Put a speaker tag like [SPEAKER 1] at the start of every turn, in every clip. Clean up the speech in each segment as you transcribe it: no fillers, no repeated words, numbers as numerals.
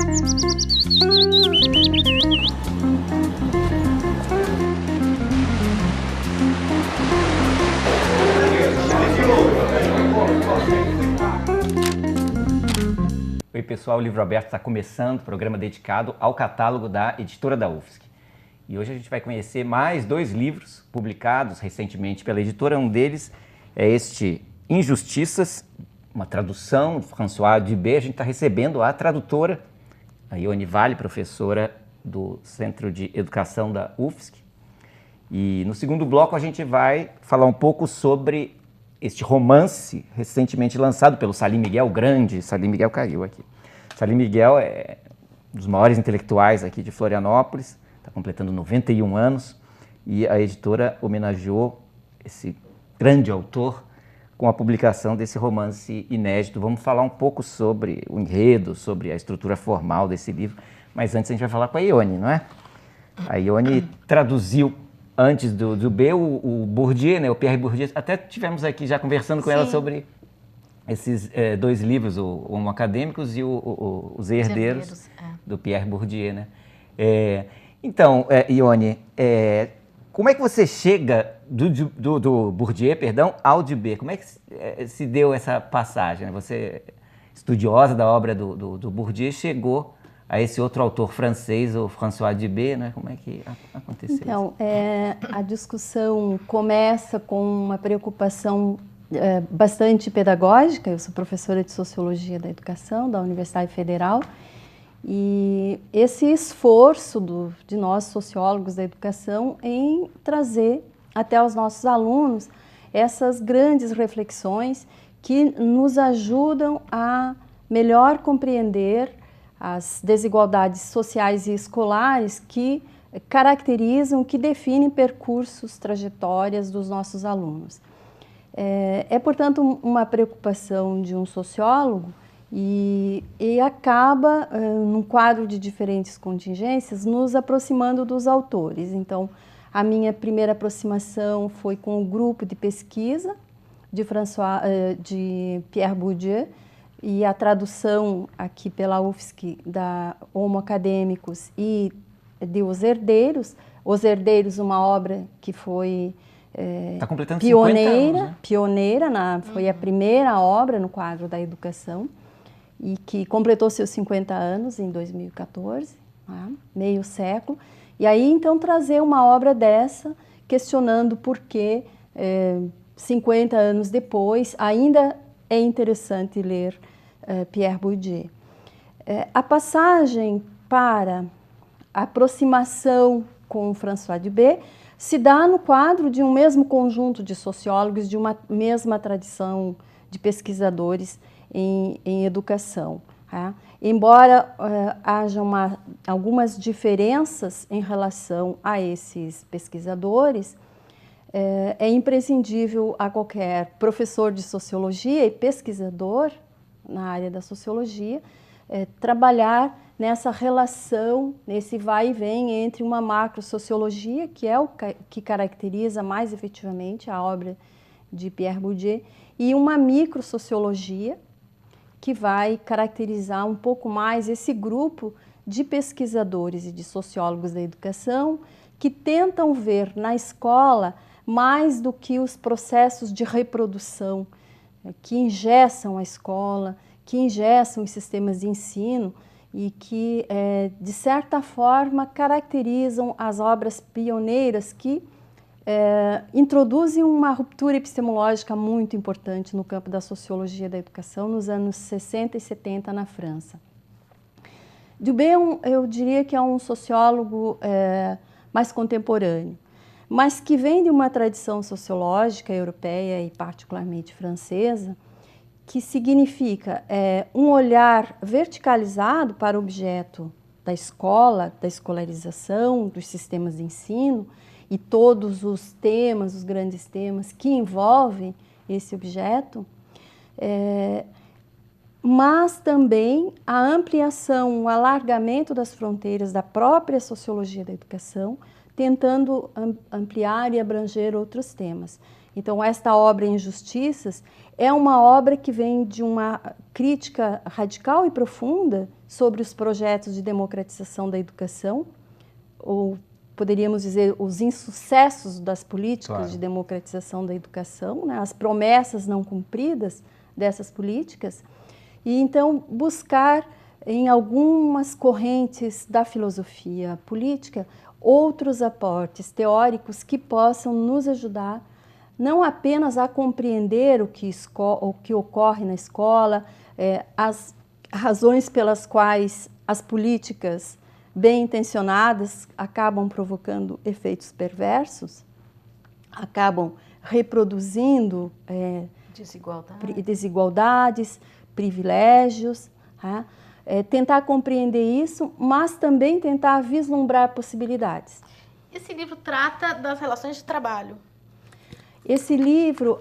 [SPEAKER 1] Oi pessoal, o Livro Aberto está começando, programa dedicado ao catálogo da editora da UFSC. E hoje a gente vai conhecer mais 2 livros publicados recentemente pela editora. Um deles é este Injustiças, uma tradução de François Dubé. A gente está recebendo a tradutora, a Ione Vale, professora do Centro de Educação da UFSC. E no segundo bloco a gente vai falar um pouco sobre este romance recentemente lançado pelo Salim Miguel, o grande Salim Miguel caiu aqui. Salim Miguel é um dos maiores intelectuais aqui de Florianópolis, está completando 91 anos e a editora homenageou esse grande autor com a publicação desse romance inédito. Vamos falar um pouco sobre o enredo, sobre a estrutura formal desse livro, mas antes a gente vai falar com a Ione, não é? A Ione traduziu antes do Dubé, o Bourdieu, né, o Pierre Bourdieu. Até tivemos aqui já conversando com ela sobre esses 2 livros, o Homo Acadêmicos e Os Herdeiros, do Pierre Bourdieu. Né? Então, Ione, como é que você chega do Bourdieu, ao Dubé? Como é que se deu essa passagem? Você, estudiosa da obra do Bourdieu, chegou a esse outro autor francês, o François Dubé, né? Como é que aconteceu isso?
[SPEAKER 2] Então, a discussão começa com uma preocupação bastante pedagógica. Eu sou professora de Sociologia da Educação da Universidade Federal e esse esforço de nós, sociólogos da educação, em trazer até os nossos alunos essas grandes reflexões que nos ajudam a melhor compreender as desigualdades sociais e escolares que caracterizam, que definem percursos, trajetórias dos nossos alunos. Portanto, uma preocupação de um sociólogo e acaba, num quadro de diferentes contingências, nos aproximando dos autores. Então, a minha primeira aproximação foi com o grupo de pesquisa de Pierre Bourdieu, e a tradução aqui pela UFSC da Homo Acadêmicos e de Os Herdeiros. Os Herdeiros, uma obra que foi
[SPEAKER 1] tá completando
[SPEAKER 2] pioneira,
[SPEAKER 1] 50 anos, né?
[SPEAKER 2] Foi a primeira obra no quadro da educação e que completou seus 50 anos em 2014, né? Meio século. E aí, então, trazer uma obra dessa, questionando por que 50 anos depois ainda é interessante ler Pierre Bourdieu. A passagem para a aproximação com François Dubé se dá no quadro de um mesmo conjunto de sociólogos, de uma mesma tradição de pesquisadores em educação. Tá? Embora haja algumas diferenças em relação a esses pesquisadores, é imprescindível a qualquer professor de sociologia e pesquisador na área da sociologia trabalhar nessa relação, nesse vai e vem entre uma macro-sociologia, que é o que caracteriza mais efetivamente a obra de Pierre Bourdieu, e uma micro-sociologia, que vai caracterizar um pouco mais esse grupo de pesquisadores e de sociólogos da educação que tentam ver na escola mais do que os processos de reprodução que engessam a escola, que engessam os sistemas de ensino e que, de certa forma, caracterizam as obras pioneiras que introduzem uma ruptura epistemológica muito importante no campo da sociologia da educação nos anos 60 e 70 na França. Dubé, eu diria que é um sociólogo mais contemporâneo, mas que vem de uma tradição sociológica europeia e particularmente francesa, que significa um olhar verticalizado para o objeto da escola, da escolarização, dos sistemas de ensino e todos os temas, os grandes temas que envolvem esse objeto, mas também a ampliação, o alargamento das fronteiras da própria sociologia da educação, tentando ampliar e abranger outros temas. Então, esta obra Injustiças é uma obra que vem de uma crítica radical e profunda sobre os projetos de democratização da educação, ou poderíamos dizer os insucessos das políticas de democratização da educação, né? As promessas não cumpridas dessas políticas, e então buscar em algumas correntes da filosofia política outros aportes teóricos que possam nos ajudar não apenas a compreender o que ocorre na escola, as razões pelas quais as políticas bem intencionadas acabam provocando efeitos perversos, acabam reproduzindo desigualdades, privilégios, né? Tentar compreender isso, mas também tentar vislumbrar possibilidades.
[SPEAKER 3] Esse livro trata das relações de trabalho.
[SPEAKER 2] Esse livro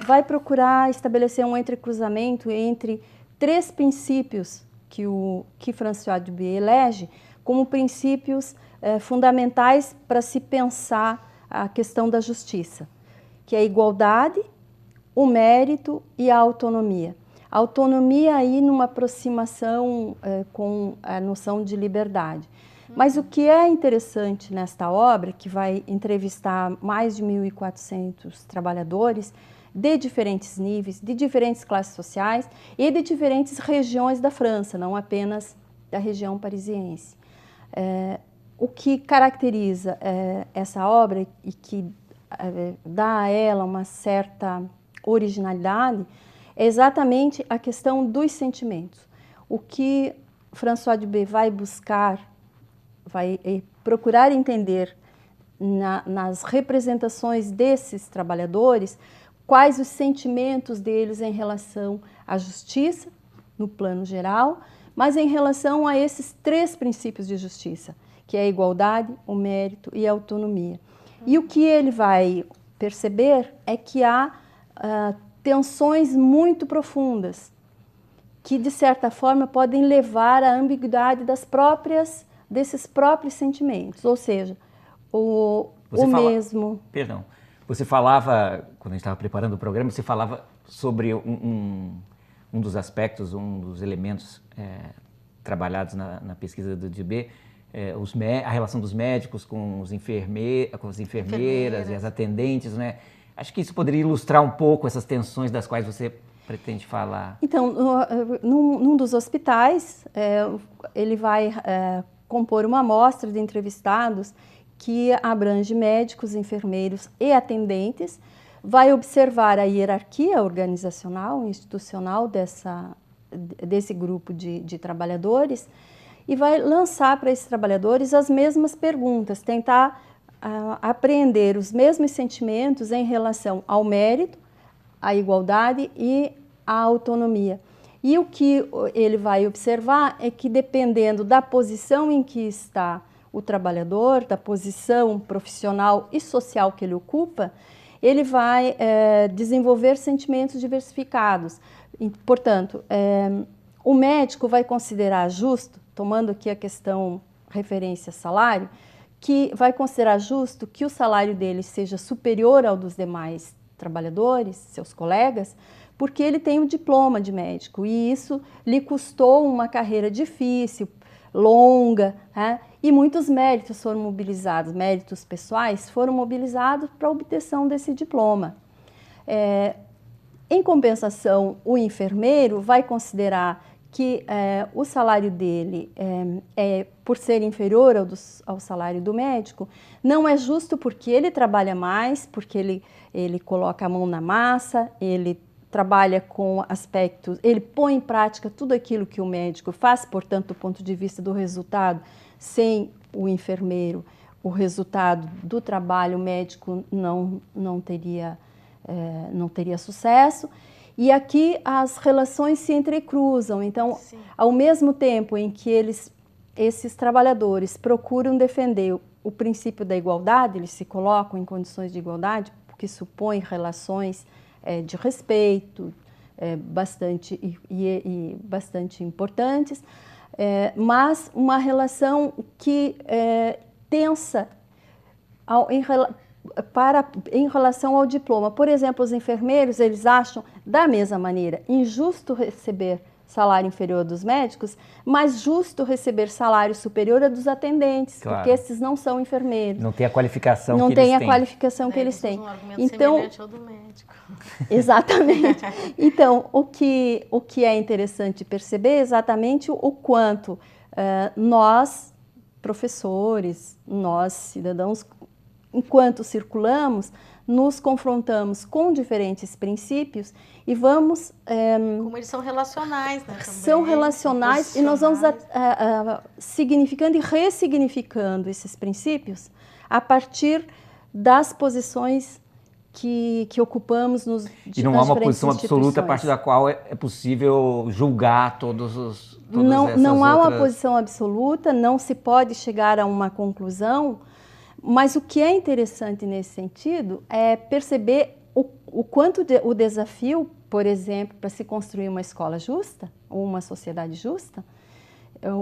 [SPEAKER 2] vai procurar estabelecer um entrecruzamento entre 3 princípios que François Dubé elege como princípios fundamentais para se pensar a questão da justiça, que é a igualdade, o mérito e a autonomia. A autonomia aí numa aproximação com a noção de liberdade. Mas o que é interessante nesta obra, que vai entrevistar mais de 1.400 trabalhadores de diferentes níveis, de diferentes classes sociais e de diferentes regiões da França, não apenas da região parisiense. O que caracteriza essa obra e que dá a ela uma certa originalidade é exatamente a questão dos sentimentos. O que François Dubé vai buscar, vai procurar entender nas representações desses trabalhadores, quais os sentimentos deles em relação à justiça, no plano geral, mas em relação a esses 3 princípios de justiça, que é a igualdade, o mérito e a autonomia. E o que ele vai perceber é que há tensões muito profundas, que de certa forma podem levar à ambiguidade desses próprios sentimentos, ou seja,
[SPEAKER 1] Perdão, você falava, quando a gente estava preparando o programa, você falava sobre um dos aspectos, um dos elementos trabalhados na pesquisa do Dubé, a relação dos médicos com as enfermeiras e as atendentes, né? Acho que isso poderia ilustrar um pouco essas tensões das quais você pretende falar.
[SPEAKER 2] Então, num dos hospitais, ele vai compor uma amostra de entrevistados que abrange médicos, enfermeiros e atendentes, vai observar a hierarquia organizacional, institucional desse grupo de trabalhadores e vai lançar para esses trabalhadores as mesmas perguntas, tentar apreender os mesmos sentimentos em relação ao mérito, à igualdade e à autonomia. E o que ele vai observar é que, dependendo da posição em que está o trabalhador, da posição profissional e social que ele ocupa, ele vai desenvolver sentimentos diversificados. Portanto, o médico vai considerar justo, tomando aqui a questão referência salário, que vai considerar justo que o salário dele seja superior ao dos demais trabalhadores, seus colegas, porque ele tem o diploma de médico e isso lhe custou uma carreira difícil, longa, né? E muitos méritos foram mobilizados, méritos pessoais foram mobilizados para a obtenção desse diploma. Em compensação, o enfermeiro vai considerar que o salário dele por ser inferior ao salário do médico, não é justo porque ele trabalha mais, porque ele coloca a mão na massa, ele trabalha com aspectos, ele põe em prática tudo aquilo que o médico faz, portanto, do ponto de vista do resultado, sem o enfermeiro, o resultado do trabalho médico não teria sucesso. E aqui as relações se entrecruzam. Então, sim, ao mesmo tempo em que esses trabalhadores procuram defender o princípio da igualdade, eles se colocam em condições de igualdade, porque supõe relações de respeito bastante importantes, mas uma relação que tensa em relação ao diploma. Por exemplo, os enfermeiros, eles acham, da mesma maneira, injusto receber salário inferior dos médicos, mais justo receber salário superior a dos atendentes,
[SPEAKER 1] Claro.
[SPEAKER 2] porque esses não são enfermeiros.
[SPEAKER 1] Não tem a qualificação
[SPEAKER 2] Não
[SPEAKER 1] que
[SPEAKER 2] tem
[SPEAKER 1] eles
[SPEAKER 2] a
[SPEAKER 1] têm.
[SPEAKER 2] qualificação que eles
[SPEAKER 3] Eles
[SPEAKER 2] têm.
[SPEAKER 3] usam um argumento
[SPEAKER 2] Então,
[SPEAKER 3] semelhante ao do médico.
[SPEAKER 2] exatamente. Então, o que é interessante perceber é exatamente o quanto nós, professores, nós, cidadãos, enquanto circulamos, nos confrontamos com diferentes princípios e vamos...
[SPEAKER 3] Como eles são relacionais, né? Também,
[SPEAKER 2] são relacionais
[SPEAKER 3] são
[SPEAKER 2] e nós vamos
[SPEAKER 3] posicionais.
[SPEAKER 2] significando e ressignificando esses princípios a partir das posições que ocupamos nos
[SPEAKER 1] E não há uma
[SPEAKER 2] diferentes
[SPEAKER 1] posição absoluta a
[SPEAKER 2] instituições.
[SPEAKER 1] partir da qual é possível julgar todas
[SPEAKER 2] Não
[SPEAKER 1] essas
[SPEAKER 2] há uma
[SPEAKER 1] outras...
[SPEAKER 2] posição absoluta, não se pode chegar a uma conclusão, mas o que é interessante nesse sentido é perceber o quanto o desafio, por exemplo, para se construir uma escola justa ou uma sociedade justa,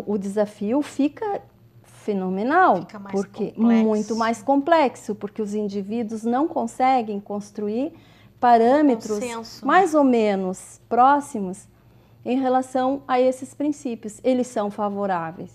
[SPEAKER 2] o desafio fica fenomenal,
[SPEAKER 3] Fica mais
[SPEAKER 2] porque
[SPEAKER 3] complexo.
[SPEAKER 2] muito mais complexo, porque os indivíduos não conseguem construir parâmetros
[SPEAKER 3] Consenso.
[SPEAKER 2] mais ou menos próximos em relação a esses princípios. Eles são favoráveis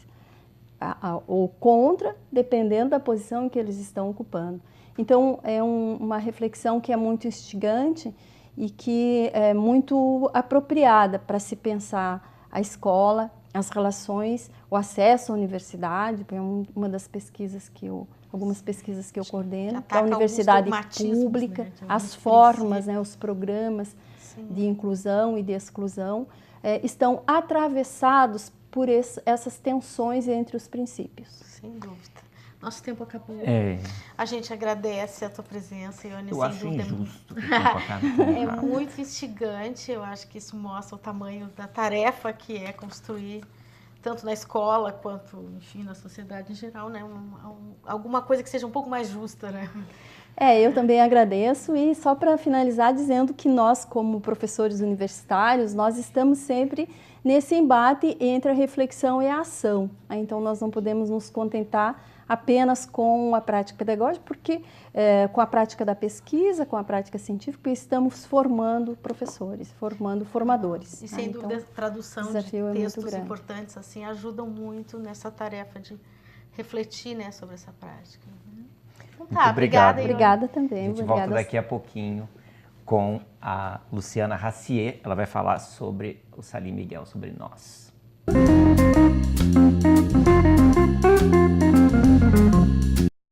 [SPEAKER 2] ou contra, dependendo da posição em que eles estão ocupando. Então, é uma reflexão que é muito instigante e que é muito apropriada para se pensar a escola, as relações, o acesso à universidade, é uma das pesquisas algumas pesquisas que eu coordeno,
[SPEAKER 3] ataca
[SPEAKER 2] da universidade
[SPEAKER 3] alguns dogmatismos,
[SPEAKER 2] pública,
[SPEAKER 3] né, de
[SPEAKER 2] as
[SPEAKER 3] alguns
[SPEAKER 2] formas, né, os programas
[SPEAKER 3] Sim.
[SPEAKER 2] de inclusão e de exclusão, estão atravessados por essas tensões entre os princípios.
[SPEAKER 3] Sem dúvida. Nosso tempo acabou.
[SPEAKER 1] É,
[SPEAKER 3] A gente agradece a tua presença, Ione,
[SPEAKER 1] eu
[SPEAKER 3] sem
[SPEAKER 1] acho
[SPEAKER 3] dúvida.
[SPEAKER 1] injusto. Que o tempo acabe tão
[SPEAKER 3] É
[SPEAKER 1] rápido.
[SPEAKER 3] muito instigante, eu acho que isso mostra o tamanho da tarefa que é construir, tanto na escola quanto, enfim, na sociedade em geral, né? Alguma coisa que seja um pouco mais justa, né?
[SPEAKER 2] Eu também agradeço e só para finalizar dizendo que nós, como professores universitários, nós estamos sempre nesse embate entre a reflexão e a ação. Então, nós não podemos nos contentar apenas com a prática pedagógica, porque com a prática da pesquisa, com a prática científica, estamos formando professores, formando formadores.
[SPEAKER 3] E sem dúvida, a tradução de textos importantes assim ajudam muito nessa tarefa de refletir, né, sobre essa prática. Então, tá,
[SPEAKER 1] obrigado.
[SPEAKER 2] Obrigada também.
[SPEAKER 1] A gente volta daqui a pouquinho com a Luciana Racier. Ela vai falar sobre o Salim Miguel, sobre nós.